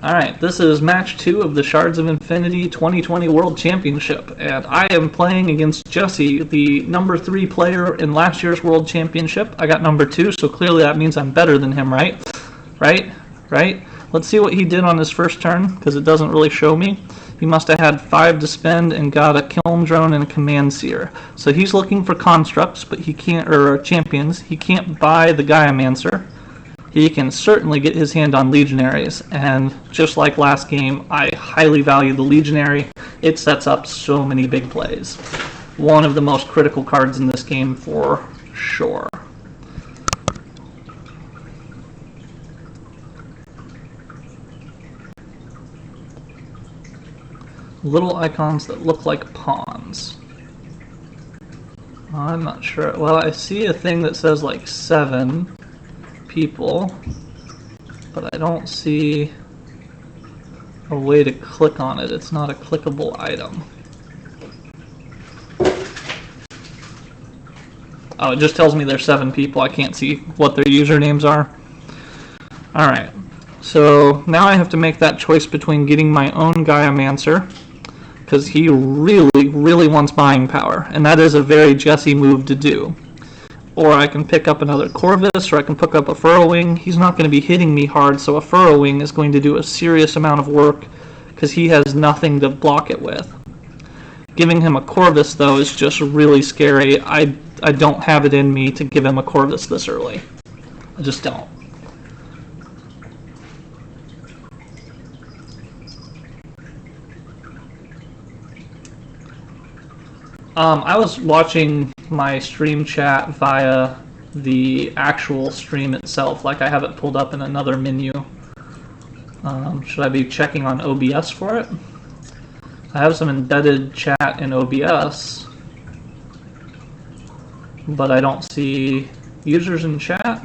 Alright, this is match 2 of the Shards of Infinity 2020 World Championship, and I am playing against Jesse, the number 3 player in last year's World Championship. I got number 2, so clearly that means I'm better than him, right? Right? Let's see what he did on his first turn, because it doesn't really show me. He must have had 5 to spend and got a Kiln Drone and a Command Seer. So he's looking for constructs, but he can't, or champions. He can't buy the Gaiamancer. He can certainly get his hand on Legionaries, and just like last game, I highly value the Legionary. It sets up so many big plays. One of the most critical cards in this game for sure. Little icons that look like pawns. I'm not sure. Well, I see a thing that says like 7 people, but I don't see a way to click on it. It's not a clickable item. Oh, it just tells me there's 7 people. I can't see what their usernames are. Alright, so now I have to make that choice between getting my own Gaiamancer, because he really wants buying power, and that is a very Jesse move to do. Or I can pick up another Corvus, or I can pick up a Furrowing. He's not going to be hitting me hard, so a Furrowing is going to do a serious amount of work because he has nothing to block it with. Giving him a Corvus, though, is just really scary. I don't have it in me to give him a Corvus this early. I just don't. I was watching my stream chat via the actual stream itself, like I have it pulled up in another menu. Should I be checking on OBS for it? I have some embedded chat in OBS, but I don't see users in chat.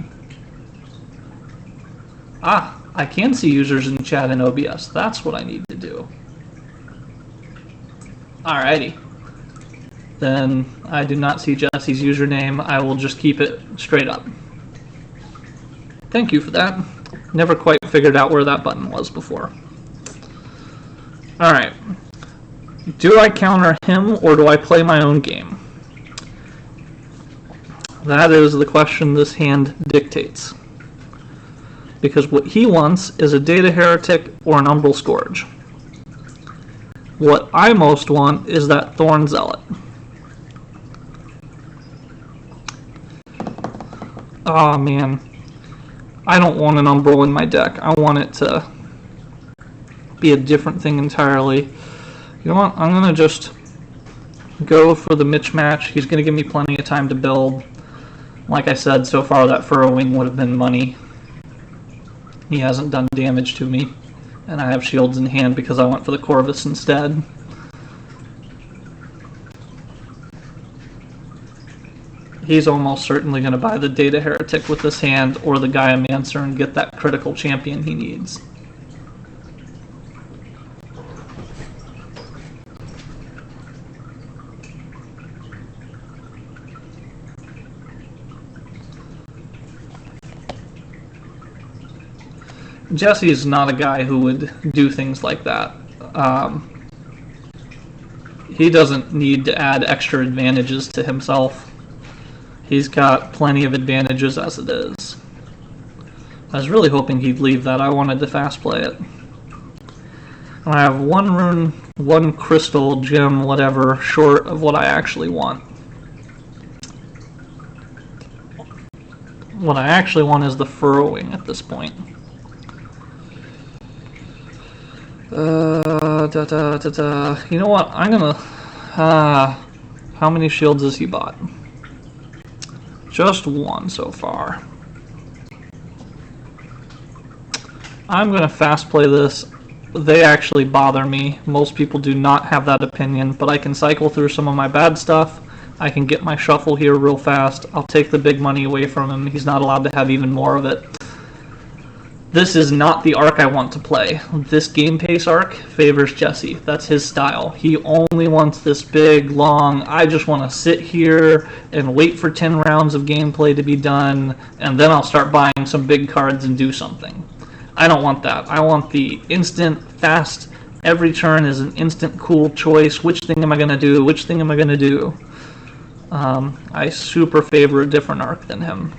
Ah, I can see users in chat in OBS. That's what I need to do. Alrighty. Then I do not see Jesse's username. I will just keep it straight up. Thank you for that. Never quite figured out where that button was before. Alright. Do I counter him or do I play my own game? That is the question this hand dictates. Because what he wants is a Data Heretic or an Umbral Scourge. What I most want is that Thorn Zealot. Oh man, I don't want an Umbral in my deck. I want it to be a different thing entirely. You know what, I'm going to just go for the mismatch. He's going to give me plenty of time to build. Like I said, so far that Furrowing would have been money. He hasn't done damage to me, and I have shields in hand because I went for the Corvus instead. He's almost certainly going to buy the Data Heretic with this hand or the Gaiamancer and get that critical champion he needs. Jesse is not a guy who would do things like that. He doesn't need to add extra advantages to himself. He's got plenty of advantages as it is. I was really hoping he'd leave that. I wanted to fast play it. I have 1 rune, 1 crystal, gem, whatever, short of what I actually want. What I actually want is the Furrowing at this point. You know what? I'm gonna... how many shields has he bought? Just 1 so far. I'm going to fast play this. They actually bother me. Most people do not have that opinion, but I can cycle through some of my bad stuff. I can get my shuffle here real fast. I'll take the big money away from him. He's not allowed to have even more of it. This is not the arc I want to play. This game pace arc favors Jesse. That's his style. He only wants this big, long, I just want to sit here and wait for 10 rounds of gameplay to be done, and then I'll start buying some big cards and do something. I don't want that. I want the instant, fast, every turn is an instant cool choice. Which thing am I going to do? Which thing am I going to do? I super favor a different arc than him.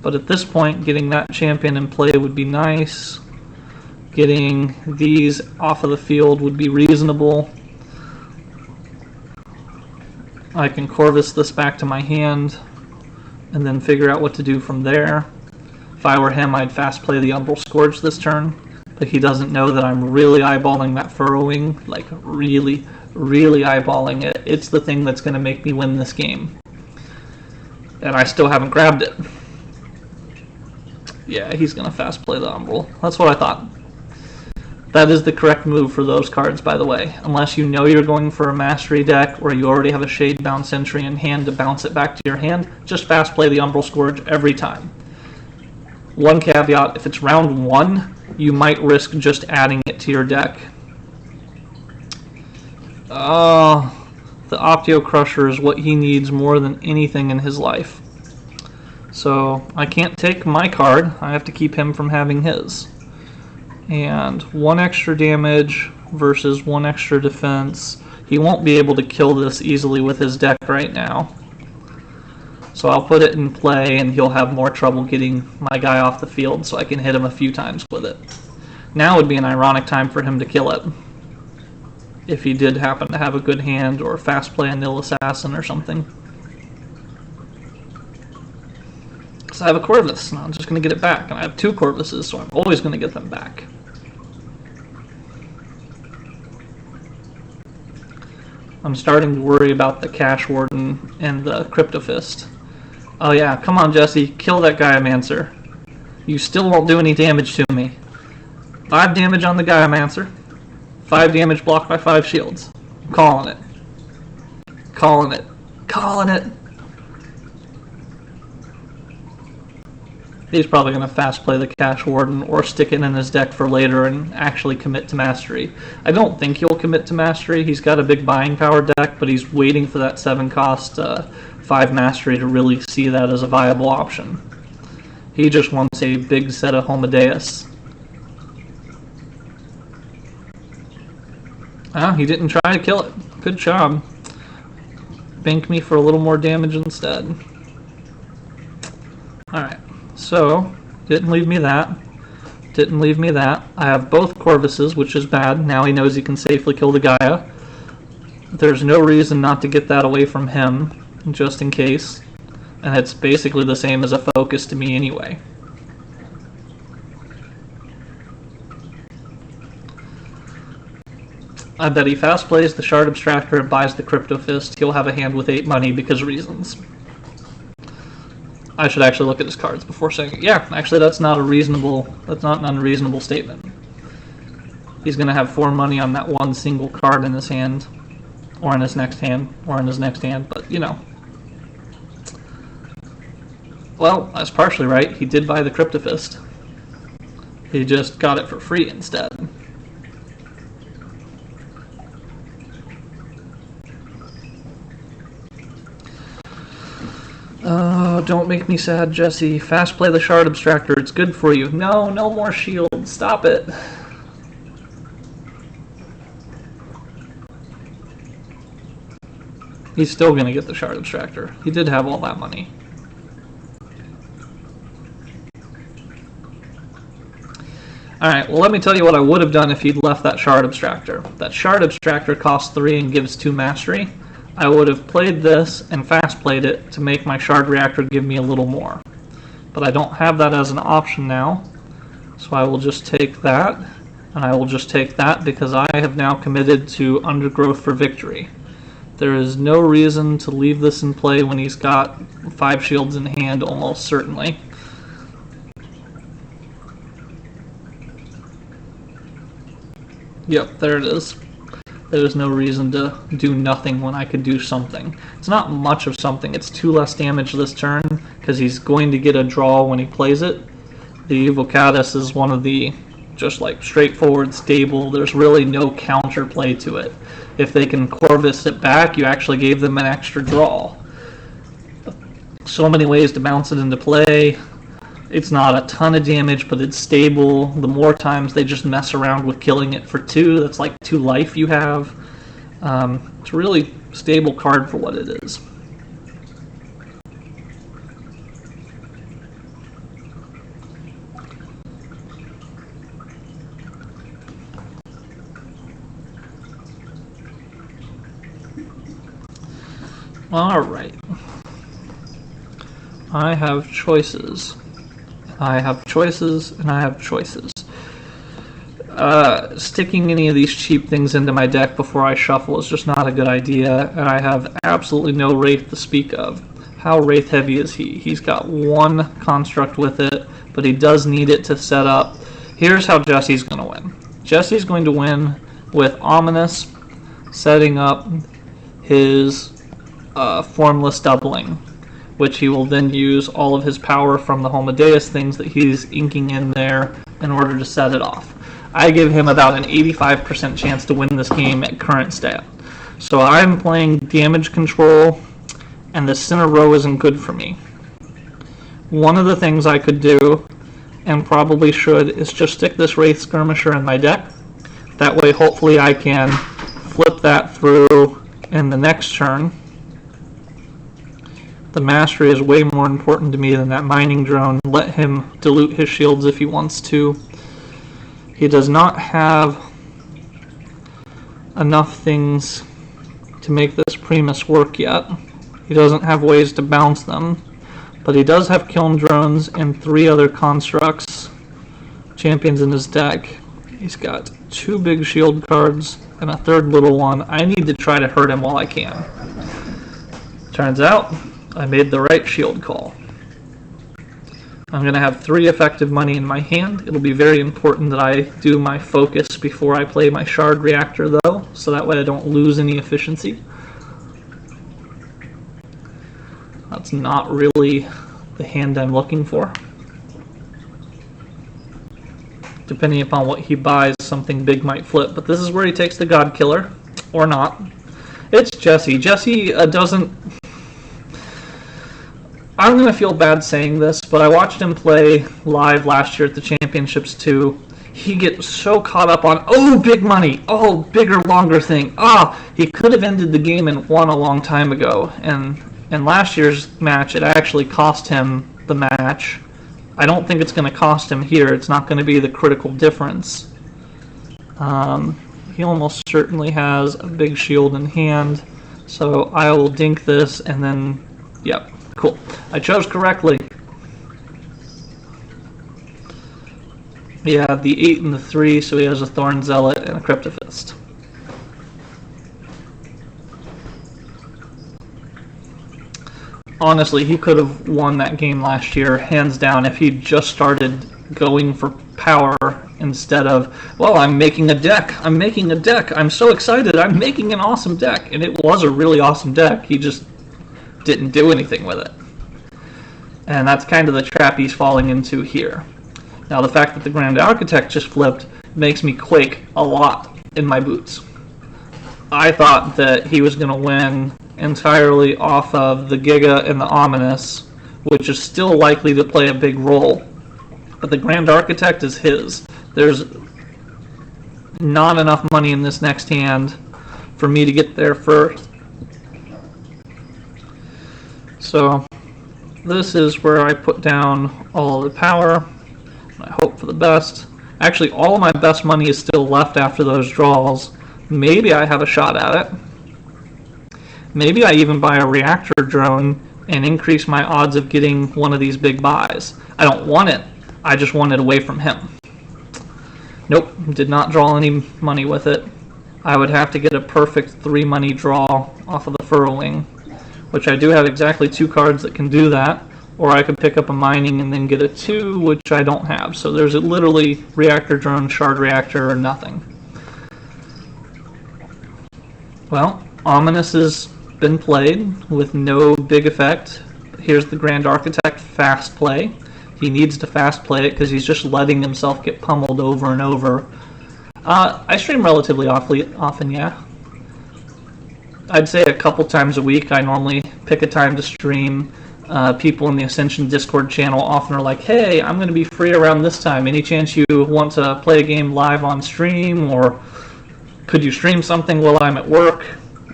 But at this point, getting that champion in play would be nice. Getting these off of the field would be reasonable. I can Corvus this back to my hand and then figure out what to do from there. If I were him, I'd fast play the Umbral Scourge this turn, but he doesn't know that I'm really eyeballing that Furrowing, like really, really eyeballing it. It's the thing that's going to make me win this game. And I still haven't grabbed it. Yeah, he's going to fast play the Umbral. That's what I thought. That is the correct move for those cards, by the way. Unless you know you're going for a Mastery deck, or you already have a Shade-bound Sentry in hand to bounce it back to your hand, just fast play the Umbral Scourge every time. One caveat, if it's round 1, you might risk just adding it to your deck. The Optio Crusher is what he needs more than anything in his life. So I can't take my card, I have to keep him from having his. And 1 extra damage versus 1 extra defense. He won't be able to kill this easily with his deck right now. So I'll put it in play and he'll have more trouble getting my guy off the field so I can hit him a few times with it. Now would be an ironic time for him to kill it. If he did happen to have a good hand or fast play a Nil Assassin or something. Because I have a Corvus and I'm just going to get it back. And I have 2 Corvuses, so I'm always going to get them back. I'm starting to worry about the Cash Warden and the Crypto Fist. Oh yeah, come on Jesse, kill that Gaiamancer. You still won't do any damage to me. 5 damage on the Gaiamancer. 5 damage blocked by 5 shields. I'm calling it. Calling it. Calling it. He's probably going to fast play the Cash Warden or stick it in his deck for later and actually commit to Mastery. I don't think he'll commit to Mastery. He's got a big buying power deck, but he's waiting for that 7 cost 5 Mastery to really see that as a viable option. He just wants a big set of Homodeus. Ah, he didn't try to kill it. Good job. Bank me for a little more damage instead. Alright. So, didn't leave me that. Didn't leave me that. I have both Corvuses, which is bad. Now he knows he can safely kill the Gaia. There's no reason not to get that away from him, just in case. And it's basically the same as a focus to me anyway. I bet he fast plays the Shard Abstractor and buys the Crypto Fist. He'll have a hand with 8 money because of reasons. I should actually look at his cards before saying it. Yeah, actually that's not an unreasonable statement. He's going to have 4 money on that one single card in his hand, or in his next hand, but you know. Well, that's partially right. He did buy the Crypto Fist. He just got it for free instead. Oh, don't make me sad, Jesse. Fast play the Shard Abstractor. It's good for you. No, no more shield. Stop it. He's still going to get the Shard Abstractor. He did have all that money. Alright, well let me tell you what I would have done if he'd left that Shard Abstractor. That Shard Abstractor costs 3 and gives 2 Mastery. I would have played this and fast played it to make my Shard Reactor give me a little more. But I don't have that as an option now, so I will just take that, and I will just take that because I have now committed to Undergrowth for victory. There is no reason to leave this in play when he's got 5 shields in hand, almost certainly. Yep, there it is. There's no reason to do nothing when I could do something. It's not much of something. It's 2 less damage this turn because he's going to get a draw when he plays it. The Evocatus is one of the just like straightforward stable. There's really no counterplay to it. If they can Corvus it back, you actually gave them an extra draw. So many ways to bounce it into play. It's not a ton of damage, but it's stable. The more times they just mess around with killing it for 2, that's like 2 life you have. It's a really stable card for what it is. Alright. I have choices. I have choices, and I have choices. Sticking any of these cheap things into my deck before I shuffle is just not a good idea, and I have absolutely no Wraith to speak of. How Wraith heavy is he? He's got 1 construct with it, but he does need it to set up. Here's how Jesse's going to win. Jesse's going to win with Ominous setting up his formless doubling, which he will then use all of his power from the Homodeus things that he's inking in there in order to set it off. I give him about an 85% chance to win this game at current stat. So I'm playing damage control, and the center row isn't good for me. One of the things I could do, and probably should, is just stick this Wraith Skirmisher in my deck. That way hopefully I can flip that through in the next turn. The mastery is way more important to me than that mining drone. Let him dilute his shields if he wants to. He does not have enough things to make this Primus work yet. He doesn't have ways to bounce them, but he does have kiln drones and 3 other constructs champions in his deck. He's got 2 big shield cards and a 3rd little one. I need to try to hurt him while I can. Turns out I made the right shield call. I'm going to have 3 effective money in my hand. It'll be very important that I do my focus before I play my Shard Reactor, though, so that way I don't lose any efficiency. That's not really the hand I'm looking for. Depending upon what he buys, something big might flip, but this is where he takes the God Killer, or not. It's Jesse. Jesse doesn't... I'm going to feel bad saying this, but I watched him play live last year at the championships too. He gets so caught up on, oh, big money, oh, bigger, longer thing. He could have ended the game and won a long time ago. And in last year's match, it actually cost him the match. I don't think it's going to cost him here. It's not going to be the critical difference. He almost certainly has a big shield in hand, so I will dink this and then, yep. Cool. I chose correctly. Yeah, the 8 and the 3, so he has a Thorn Zealot and a Cryptophist. Honestly, he could have won that game last year, hands down, if he just started going for power instead of, well, I'm making a deck, I'm so excited, I'm making an awesome deck. And it was a really awesome deck, he just didn't do anything with it. And that's kind of the trap he's falling into here. Now the fact that the Grand Architect just flipped makes me quake a lot in my boots. I thought that he was going to win entirely off of the Giga and the Ominous, which is still likely to play a big role. But the Grand Architect is his. There's not enough money in this next hand for me to get there first. So this is where I put down all of the power. I hope for the best. Actually, all of my best money is still left after those draws. Maybe I have a shot at it. Maybe I even buy a reactor drone and increase my odds of getting one of these big buys. I don't want it. I just want it away from him. Nope, did not draw any money with it. I would have to get a perfect 3 money draw off of the Furrowing, which I do have exactly 2 cards that can do that, or I could pick up a mining and then get a 2, which I don't have. So there's literally reactor drone, shard reactor, or nothing. Well, Ominous has been played with no big effect. Here's the Grand Architect fast play. He needs to fast play it because he's just letting himself get pummeled over and over. I stream relatively often, yeah. I'd say a couple times a week. I normally pick a time to stream. People in the Ascension Discord channel often are like, hey, I'm going to be free around this time. Any chance you want to play a game live on stream? Or could you stream something while I'm at work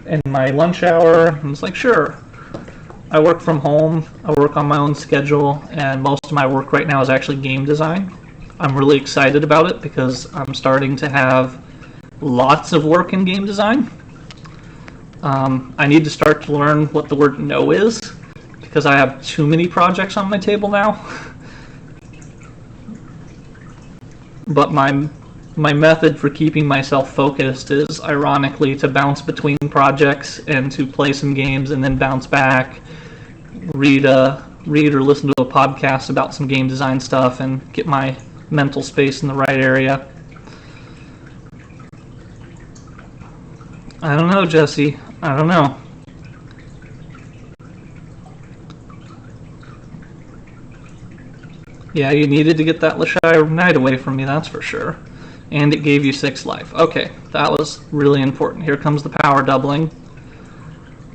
in my lunch hour? And it's like, sure. I work from home. I work on my own schedule. And most of my work right now is actually game design. I'm really excited about it because I'm starting to have lots of work in game design. I need to start to learn what the word no is, because I have too many projects on my table now. But my method for keeping myself focused is, ironically, to bounce between projects and to play some games and then bounce back, read or listen to a podcast about some game design stuff, and get my mental space in the right area. I don't know, Jesse. I don't know. Yeah, you needed to get that Lashire Knight away from me, that's for sure. And it gave you 6 life. Okay, that was really important. Here comes the power doubling.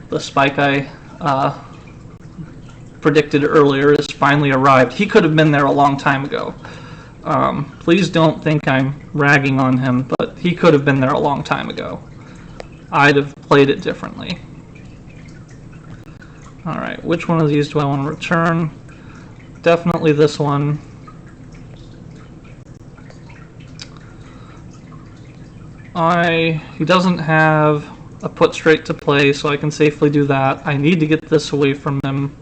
The spike I predicted earlier has finally arrived. He could have been there a long time ago. Please don't think I'm ragging on him, but he could have been there a long time ago. I'd have played it differently. Alright, which one of these do I want to return? Definitely this one. He doesn't have a put straight to play, so I can safely do that. I need to get this away from him.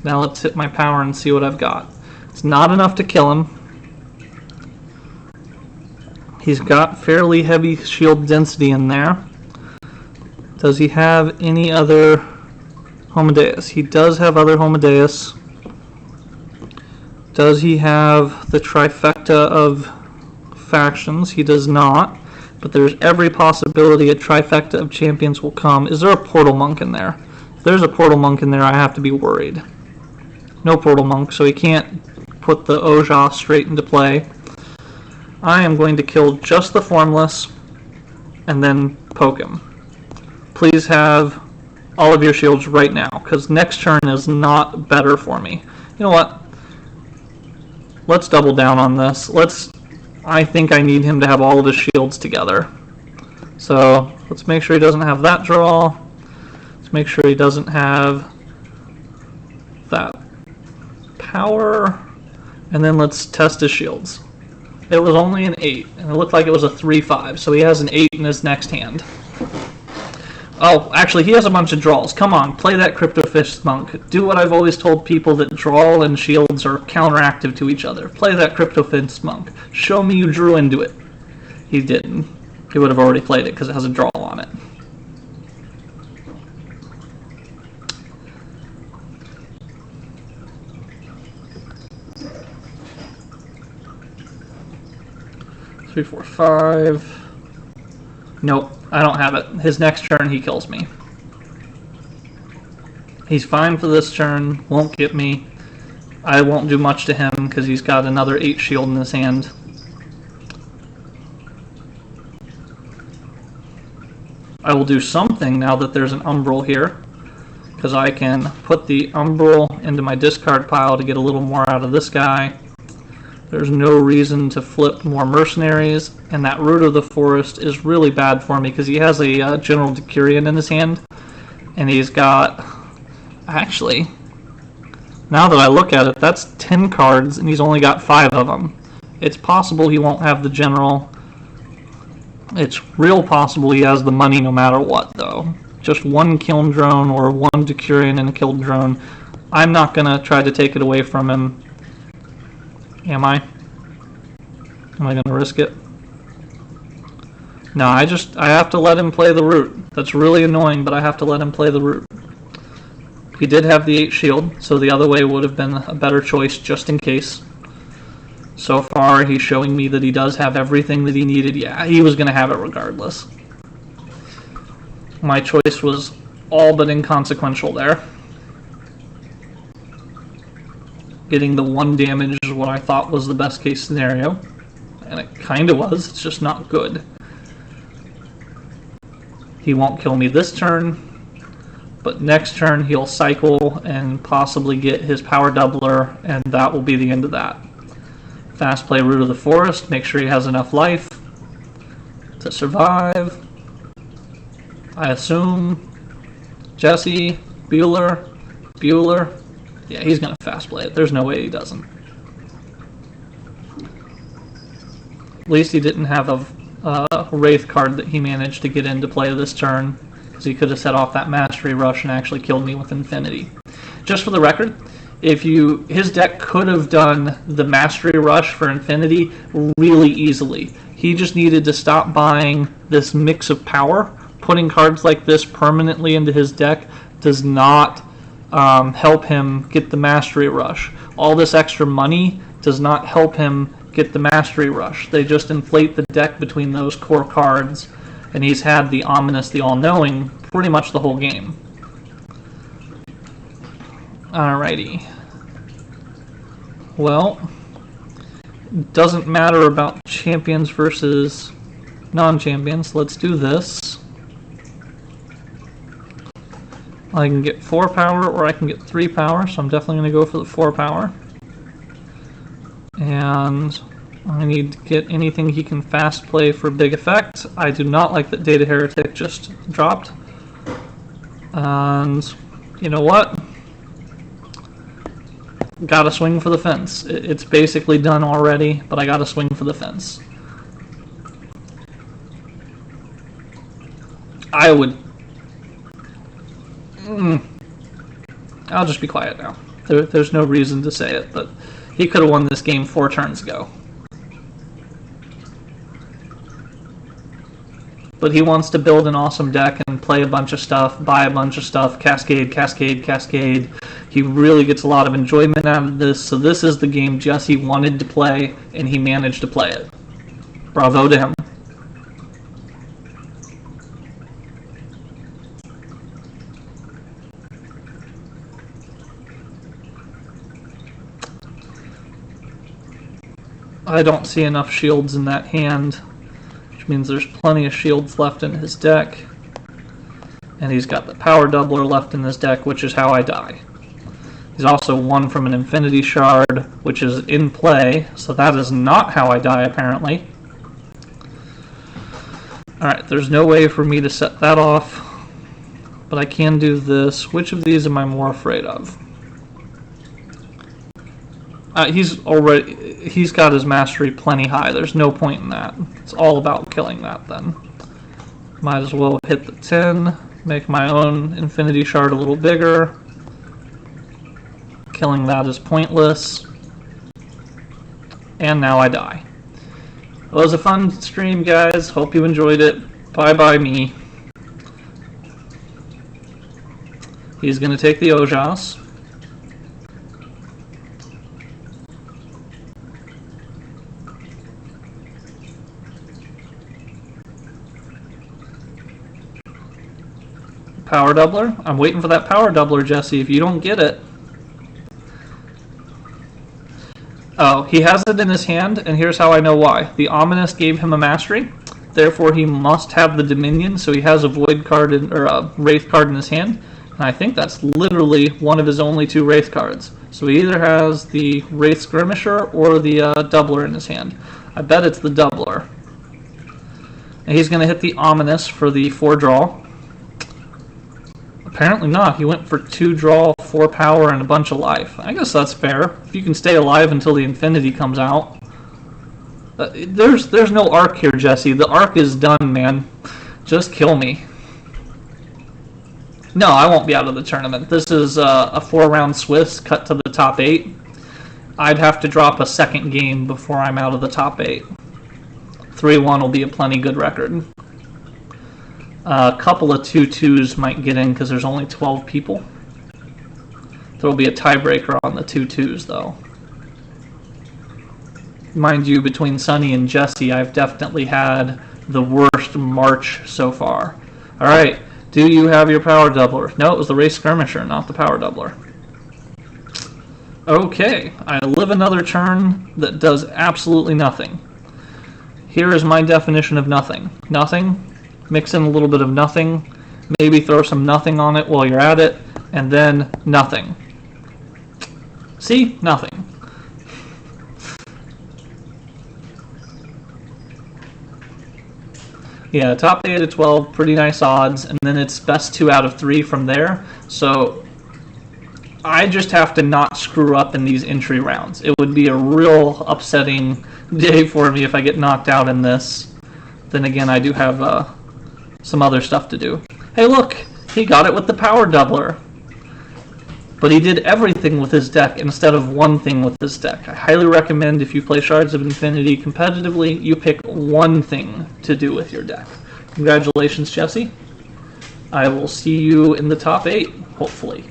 Now let's hit my power and see what I've got. It's not enough to kill him. He's got fairly heavy shield density in there. Does he have any other Homodeus? He does have other Homodeus. Does he have the trifecta of factions? He does not. But there's every possibility a trifecta of champions will come. Is there a portal monk in there? If there's a portal monk in there, I have to be worried. No portal monk, so he can't put the Ojah straight into play. I am going to kill just the formless and then poke him. Please have all of your shields right now, because next turn is not better for me. You know what? Let's double down on this. I think I need him to have all of his shields together. So let's make sure he doesn't have that draw. Let's make sure he doesn't have that power. And then let's test his shields. It was only an 8, and it looked like it was a 3-5, so he has an 8 in his next hand. Oh, actually, he has a bunch of draws. Come on, play that Cryptofist Monk. Do what I've always told people, that draw and shields are counteractive to each other. Play that Cryptofist Monk. Show me you drew into it. He didn't. He would have already played it because it has a draw on it. Three, 4, 5. Nope, I don't have it. His next turn, he kills me. He's fine for this turn, won't get me. I won't do much to him because he's got another 8 shield in his hand. I will do something now that there's an Umbral here, because I can put the Umbral into my discard pile to get a little more out of this guy. There's no reason to flip more mercenaries, and that Root of the Forest is really bad for me because he has a General Decurion in his hand, and he's got, actually, now that I look at it, that's 10 cards, and he's only got 5 of them. It's possible he won't have the General. It's real possible he has the money no matter what, though. Just one Kiln Drone or one Decurion and a Kiln Drone. I'm not going to try to take it away from him. Am I? Am I going to risk it? No, I have to let him play the Root. That's really annoying, but I have to let him play the Root. He did have the 8 shield, so the other way would have been a better choice just in case. So far, he's showing me that he does have everything that he needed. Yeah, he was going to have it regardless. My choice was all but inconsequential there. Getting the 1 damage is what I thought was the best case scenario. And it kind of was, it's just not good. He won't kill me this turn. but next turn he'll cycle and possibly get his power doubler, and that will be the end of that. Fast play Root of the Forest, make sure he has enough life to survive. I assume Jesse, Bueller. Yeah, he's going to fast play it. There's no way he doesn't. At least he didn't have a Wraith card that he managed to get into play this turn, because he could have set off that Mastery Rush and actually killed me with Infinity. Just for the record, his deck could have done the Mastery Rush for Infinity really easily. He just needed to stop buying this mix of power. Putting cards like this permanently into his deck does not help him get the Mastery Rush. All this extra money does not help him get the Mastery Rush. They just inflate the deck between those core cards, and he's had the Ominous, the All-Knowing pretty much the whole game. Alrighty. Well, doesn't matter about champions versus non-champions. Let's do this. I can get 4 power or I can get 3 power, so I'm definitely going to go for the 4 power. And I need to get anything he can fast play for big effect. I do not like that Data Heretic just dropped. And you know what? Gotta swing for the fence. It's basically done already, but I gotta swing for the fence. I would... I'll just be quiet now. There's no reason to say it, but he could have won this game 4 turns ago. But he wants to build an awesome deck and play a bunch of stuff, buy a bunch of stuff, cascade, cascade, cascade. He really gets a lot of enjoyment out of this, so this is the game Jesse wanted to play, and he managed to play it. Bravo to him. I don't see enough shields in that hand, which means there's plenty of shields left in his deck. And he's got the power doubler left in his deck, which is how I die. He's also won from an Infinity Shard, which is in play, so that is not how I die, apparently. Alright, there's no way for me to set that off, but I can do this. Which of these am I more afraid of? He's got his mastery plenty high. There's no point in that. It's all about killing that then. Might as well hit the 10, make my own Infinity Shard a little bigger. Killing that is pointless. And now I die. It was a fun stream, guys. Hope you enjoyed it. Bye-bye me. He's going to take the Ojas. Power doubler? I'm waiting for that power doubler, Jesse. If you don't get it... Oh, he has it in his hand, and here's how I know why. The Ominous gave him a mastery, therefore he must have the Dominion, so he has a Void card or a Wraith card in his hand, and I think that's literally one of his only 2 Wraith cards. So he either has the Wraith Skirmisher or the doubler in his hand. I bet it's the doubler. And he's going to hit the Ominous for the 4 draw. Apparently not. He went for 2 draw, 4 power, and a bunch of life. I guess that's fair. If you can stay alive until the Infinity comes out. There's no arc here, Jesse. The arc is done, man. Just kill me. No, I won't be out of the tournament. This is a 4-round Swiss cut to the top 8. I'd have to drop a second game before I'm out of the top 8. 3-1 will be a plenty good record. A couple of 2-2s might get in because there's only 12 people. There will be a tiebreaker on the 2-2s, though. Mind you, between Sunny and Jesse, I've definitely had the worst March so far. Alright, do you have your power doubler? No, it was the Wraith Skirmisher, not the power doubler. Okay, I live another turn that does absolutely nothing. Here is my definition of nothing. Nothing. Mix in a little bit of nothing, Maybe throw some nothing on it while you're at it, and then nothing. See? Nothing. Yeah, top 8 to 12, pretty nice odds, and then it's best 2 out of 3 from there. So I just have to not screw up in these entry rounds. It would be a real upsetting day for me if I get knocked out in this. Then again, I do have some other stuff to do. Hey look, he got it with the power doubler. But he did everything with his deck instead of one thing with his deck. I highly recommend if you play Shards of Infinity competitively, you pick one thing to do with your deck. Congratulations, Jesse. I will see you in the top 8, hopefully.